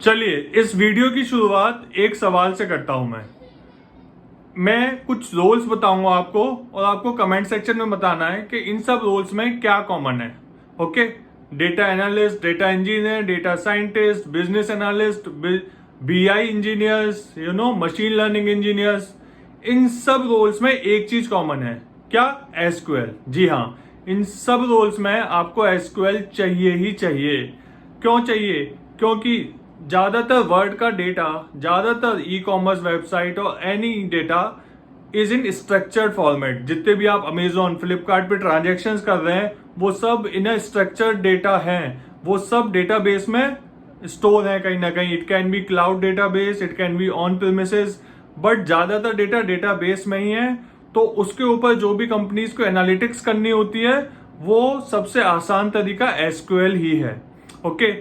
चलिए इस वीडियो की शुरुआत एक सवाल से करता हूं मैं कुछ रोल्स बताऊंगा आपको और आपको कमेंट सेक्शन में बताना है कि इन सब रोल्स में क्या कॉमन है। Okay, data analyst, data engineer, data scientist, business analyst, BI engineers, machine learning engineers, इन सब रोल्स में एक चीज कॉमन है। क्या? एसक्यूएल। जी हाँ, इन सब रोल्स में आपको एसक्यूएल चाहिए ही चाहिए। क्यों चाहिए? क्योंकि ज्यादातर वर्ड का डेटा, ज्यादातर ई कॉमर्स वेबसाइट और any data is in structured format. जितने भी आप अमेजोन, फ्लिपकार्ट पे ट्रांजेक्शन्स कर रहे हैं वो सब इन स्ट्रक्चर्ड डेटा हैं। वो सब डेटाबेस में स्टोर है कहीं ना कहीं। It can be cloud database, it can be on premises, but ज्यादातर डेटा डेटाबेस में ही है। तो उसके ऊपर जो भी कंपनीज को एनालिटिक्स करनी होती है वो सबसे आसान तरीका एसक्यूएल ही है। ओके,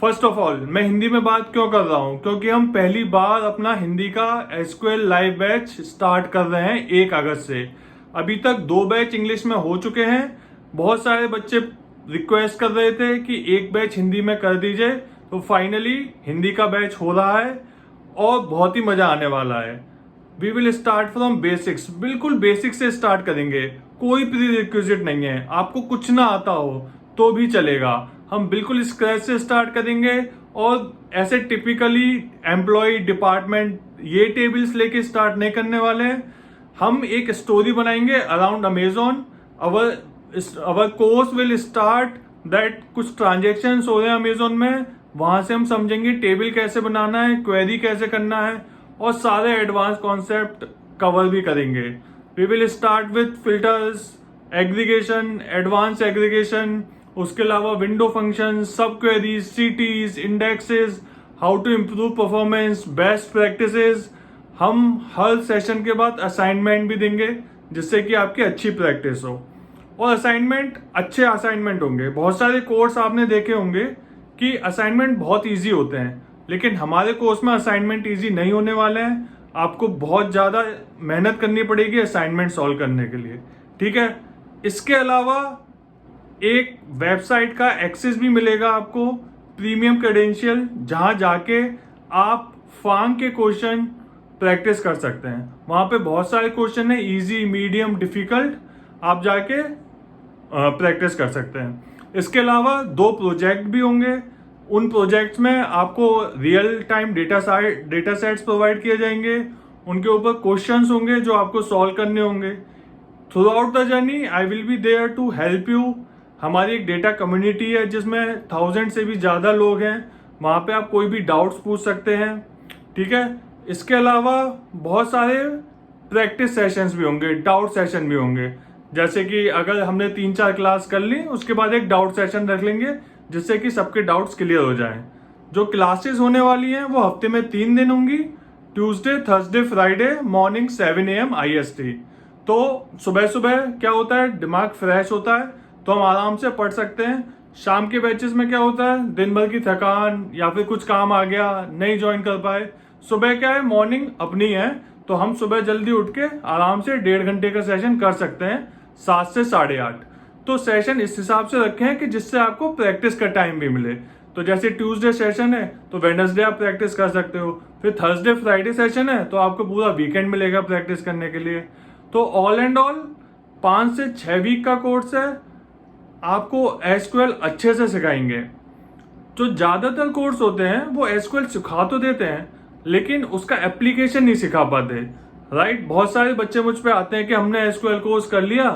फर्स्ट ऑफ ऑल मैं हिंदी में बात क्यों कर रहा हूं? क्योंकि हम पहली बार अपना हिंदी का एसक्यूएल लाइव बैच स्टार्ट कर रहे हैं 1 अगस्त से। अभी तक 2 बैच इंग्लिश में हो चुके हैं। बहुत सारे बच्चे रिक्वेस्ट कर रहे थे कि एक बैच हिंदी में कर दीजिए, तो फाइनली हिंदी का बैच हो रहा है और बहुत ही मजा आने वाला है। We will start from basics, बिल्कुल बेसिक से स्टार्ट करेंगे। कोई प्री रिक्विजिट नहीं है, आपको कुछ ना आता हो तो भी चलेगा। हम बिल्कुल स्क्रैच से स्टार्ट करेंगे और ऐसे टिपिकली एम्प्लॉय डिपार्टमेंट ये टेबल्स लेके स्टार्ट नहीं करने वाले हैं। हम एक स्टोरी बनाएंगे around Amazon. Our course will start that कुछ ट्रांजेक्शन्स हो रहे हैं अमेजोन में, वहां से हम समझेंगे टेबल कैसे बनाना है, क्वेरी कैसे करना है और सारे एडवांस कॉन्सेप्ट कवर भी करेंगे। We will start with filters, aggregation, advance aggregation, उसके अलावा window function, sub queries, CTEs, indexes, how to improve performance, best practices. हम हर सेशन के बाद असाइनमेंट भी देंगे जिससे कि आपकी अच्छी प्रैक्टिस हो। और असाइनमेंट अच्छे असाइनमेंट होंगे। बहुत सारे कोर्स आपने देखे होंगे कि असाइनमेंट बहुत इजी होते हैं, लेकिन हमारे कोर्स में असाइनमेंट इजी नहीं होने वाले हैं। आपको बहुत ज़्यादा मेहनत करनी पड़ेगी असाइनमेंट सॉल्व करने के लिए, ठीक है। इसके अलावा एक वेबसाइट का एक्सेस भी मिलेगा आपको, प्रीमियम क्रेडेंशियल, जहां जाके आप फार्म के क्वेश्चन प्रैक्टिस कर सकते हैं। वहां पे बहुत सारे क्वेश्चन है, इजी, मीडियम, डिफिकल्ट, आप जाके प्रैक्टिस कर सकते हैं। इसके अलावा 2 प्रोजेक्ट भी होंगे। उन प्रोजेक्ट्स में आपको real time data sets provide किए जाएंगे। उनके ऊपर क्वेश्चंस होंगे जो आपको सॉल्व करने होंगे। Throughout the journey I will be there to help you. हमारी एक डेटा कम्युनिटी है जिसमें 1000 से भी ज़्यादा लोग हैं। वहाँ पे आप कोई भी डाउट्स पूछ सकते हैं, ठीक है। इसके अलावा बहुत सारे प्रैक्टिस सेशंस भी होंगे, डाउट सेशन भी होंगे। जैसे कि अगर हमने 3-4 क्लास कर ली, उसके बाद एक डाउट सेशन रख लेंगे जिससे कि सबके डाउट्स क्लियर हो जाएं। जो क्लासेस होने वाली हैं वो हफ्ते में 3 दिन होंगी, Tuesday, Thursday, Friday, morning 7 AM IST। तो सुबह सुबह क्या होता है, दिमाग फ्रेश होता है तो हम आराम से पढ़ सकते हैं। शाम के बैचेस में क्या होता है, दिन भर की थकान या फिर कुछ काम आ गया, नहीं ज्वाइन कर पाए। सुबह क्या है, मॉर्निंग अपनी है, तो हम सुबह जल्दी उठ के आराम से 1.5 घंटे का सेशन कर सकते हैं, 7 से 8:30। तो सेशन इस हिसाब से रखे हैं कि जिससे आपको प्रैक्टिस का टाइम भी मिले। तो जैसे ट्यूसडे सेशन है तो वेडनेसडे आप प्रैक्टिस कर सकते हो, फिर थर्सडे फ्राइडे सेशन है तो आपको पूरा वीकेंड मिलेगा प्रैक्टिस करने के लिए। तो ऑल एंड ऑल 5 से 6 वीक का कोर्स है। आपको एसक्यूएल अच्छे से सिखाएंगे। जो ज्यादातर कोर्स होते हैं वो एसक्यूएल सिखा तो देते हैं लेकिन उसका एप्लीकेशन नहीं सिखा पाते, राइट। बहुत सारे बच्चे मुझ पे आते हैं कि हमने एसक्यूएल कोर्स कर लिया,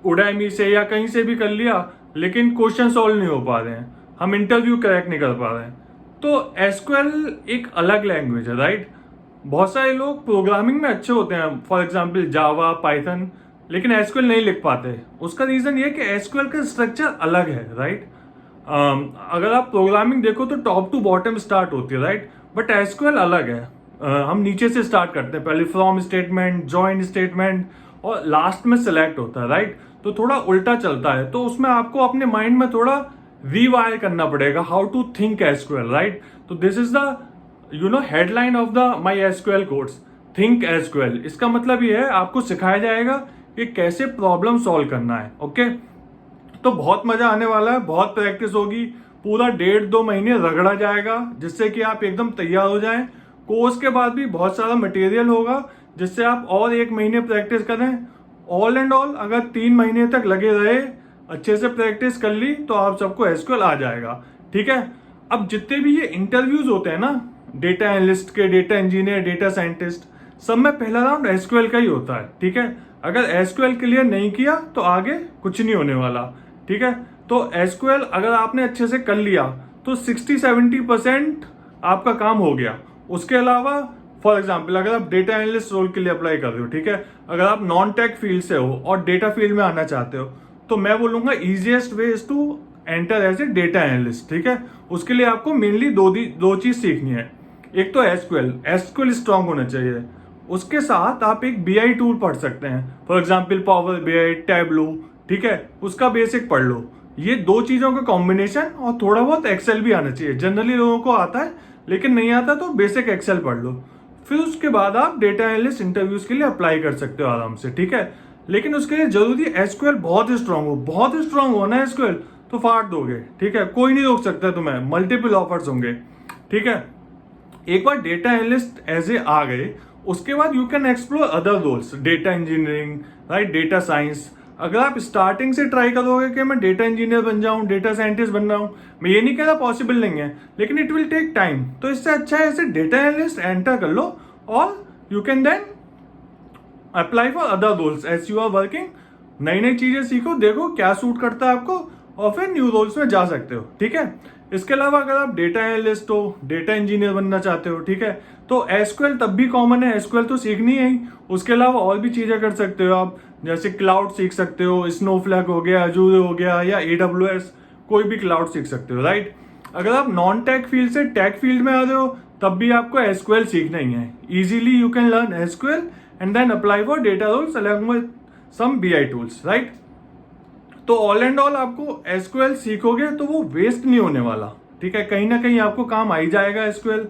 उडाइमी से या कहीं से भी कर लिया, लेकिन क्वेश्चन सॉल्व नहीं हो पा रहे हैं, हम इंटरव्यू क्रैक नहीं कर पा रहे हैं। तो एसक्यूएल एक अलग लैंग्वेज है, राइट। बहुत सारे लोग प्रोग्रामिंग में अच्छे होते हैं, फॉर एग्जाम्पल जावा, पाइथन, लेकिन एसक्यूएल नहीं लिख पाते। उसका रीजन ये कि एसक्यूएल का स्ट्रक्चर अलग है, राइट। अगर आप प्रोग्रामिंग देखो तो टॉप टू बॉटम स्टार्ट होती है, राइट, बट एसक्यूएल अलग है। हम नीचे से स्टार्ट करते हैं, पहले फ्रॉम स्टेटमेंट, जॉइन स्टेटमेंट और लास्ट में सिलेक्ट होता है, राइट। तो थोड़ा उल्टा चलता है, तो उसमें आपको अपने माइंड में थोड़ा रीवायर करना पड़ेगा, how to think SQL, right. तो this is the headline of the my SQL course, think SQL. इसका मतलब ये है आपको सिखाया जाएगा कि कैसे प्रॉब्लम सॉल्व करना है, ओके। तो बहुत मजा आने वाला है, बहुत प्रैक्टिस होगी, पूरा 1.5-2 महीने रगड़ा जाएगा जिससे कि आप एकदम तैयार हो जाएं। कोर्स के बाद भी बहुत सारा मटेरियल होगा जिससे आप और 1 महीने प्रैक्टिस करें। ऑल एंड ऑल अगर 3 महीने तक लगे रहे, अच्छे से प्रैक्टिस कर ली, तो आप सबको एसक्यूएल आ जाएगा। ठीक है। अब जितने भी ये इंटरव्यूज होते हैं ना, डेटा एनालिस्ट के, डेटा इंजीनियर, डेटा साइंटिस्ट, सब में पहला राउंड एसक्यूएल का ही होता है। ठीक है। अगर एसक्यूएल क्लियर नहीं किया तो आगे कुछ नहीं होने वाला। ठीक है। तो एसक्यूएल अगर आपने अच्छे से कर लिया तो 60-70% आपका काम हो गया। उसके अलावा फॉर एग्जाम्पल अगर आप डेटा एनालिस्ट रोल के लिए अप्लाई कर रहे हो, ठीक है, अगर आप नॉन टेक फील्ड से हो और डेटा फील्ड में आना चाहते हो, तो मैं बोलूंगा easiest way is to enter as a data analyst. ठीक है। उसके लिए आपको मेनली दो चीज सीखनी है। एक तो एसक्यूएल स्ट्रांग होना चाहिए। उसके साथ आप एक बीआई टूल पढ़ सकते हैं, for example power BI, Tableau. ठीक है। उसका बेसिक पढ़ लो। ये 2 चीजों का कॉम्बिनेशन, और थोड़ा बहुत एक्सेल भी आना चाहिए। जनरली लोगों को आता है, लेकिन नहीं आता तो बेसिक एक्सेल पढ़ लो। फिर उसके बाद आप डेटा एनालिस्ट इंटरव्यूज के लिए अप्लाई कर सकते हो आराम से। ठीक है। लेकिन उसके लिए जरूरी एसक्यूएल बहुत ही स्ट्रांग हो। बहुत ही स्ट्रांग हो ना एसक्यूएल, तो फाड़ दोगे। ठीक है। कोई नहीं रोक सकता तुम्हें, मल्टीपल ऑफर्स होंगे। ठीक है। एक बार डेटा एनालिस्ट एज ए आ गए, उसके बाद you can explore other roles, data engineering, right, data science. अगर आप स्टार्टिंग से ट्राई करोगे कि मैं डेटा इंजीनियर बन जाऊं, डेटा साइंटिस्ट बन रहा हूं, मैं ये नहीं कह रहा पॉसिबल नहीं है, लेकिन इट विल टेक टाइम। तो इससे अच्छा है ऐसे डेटा एनालिस्ट एंटर कर लो और you can then apply for other roles as you are working. नई नई चीजें सीखो, देखो क्या सूट करता है आपको, और फिर न्यू रोल्स में जा सकते हो। ठीक है। इसके अलावा अगर आप डेटा एनालिस्ट हो, डेटा इंजीनियर बनना चाहते हो, ठीक है, तो एसक्यूएल तब भी कॉमन है। एसक्यूएल तो सीखनी है ही। उसके अलावा और भी चीजें कर सकते हो आप, जैसे क्लाउड सीख सकते हो, स्नोफ्लैक हो गया, अजूर हो गया, या एडब्ल्यूएस, कोई भी क्लाउड सीख सकते हो। राइट। अगर आप नॉन टेक फील्ड से टेक फील्ड में आ रहे हो, तब भी आपको एसक्यूएल सीखना ही है। Easily you can learn SQL and then apply for data roles along with some BI tools. Right. तो ऑल एंड ऑल आपको एसक्यूएल सीखोगे तो वो वेस्ट नहीं होने वाला। ठीक है। कहीं ना कहीं आपको काम आ ही जाएगा एसक्यूएल।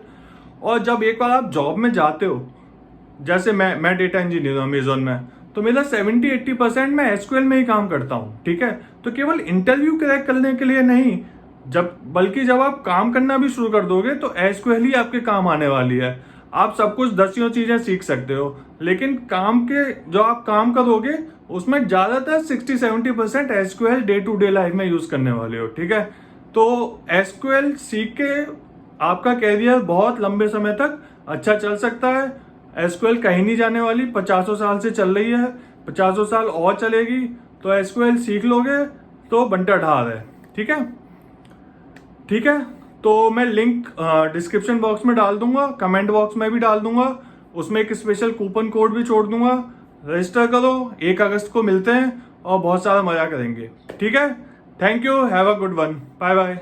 और जब एक बार आप जॉब में जाते हो, जैसे मैं डेटा इंजीनियर हूं अमेजोन में, तो मेरा 70-80% मैं एसक्यूएल में ही काम करता हूं। ठीक है। तो केवल इंटरव्यू क्रैक करने के लिए नहीं, बल्कि जब आप काम करना भी शुरू कर दोगे तो एसक्यूएल ही आपके काम आने वाली है। आप सब कुछ 10 चीजें सीख सकते हो, लेकिन काम के जो आप काम करोगे उसमें ज्यादातर 60-70% SQL day to day life में यूज करने वाले हो। ठीक है। तो एसक्यूएल सीख के आपका कैरियर बहुत लंबे समय तक अच्छा चल सकता है। एसक्यूएल कहीं नहीं जाने वाली, 50 साल से चल रही है, 50 साल और चलेगी। तो एसक्यूएल सीख लोगे तो बंटा ढार है। ठीक है। ठीक है। तो मैं लिंक डिस्क्रिप्शन बॉक्स में डाल दूंगा, कमेंट बॉक्स में भी डाल दूंगा, उसमें एक स्पेशल कूपन कोड भी छोड़ दूंगा। रजिस्टर करो, 1 अगस्त को मिलते हैं और बहुत सारा मजा करेंगे। ठीक है। Thank you, have a good one, bye bye.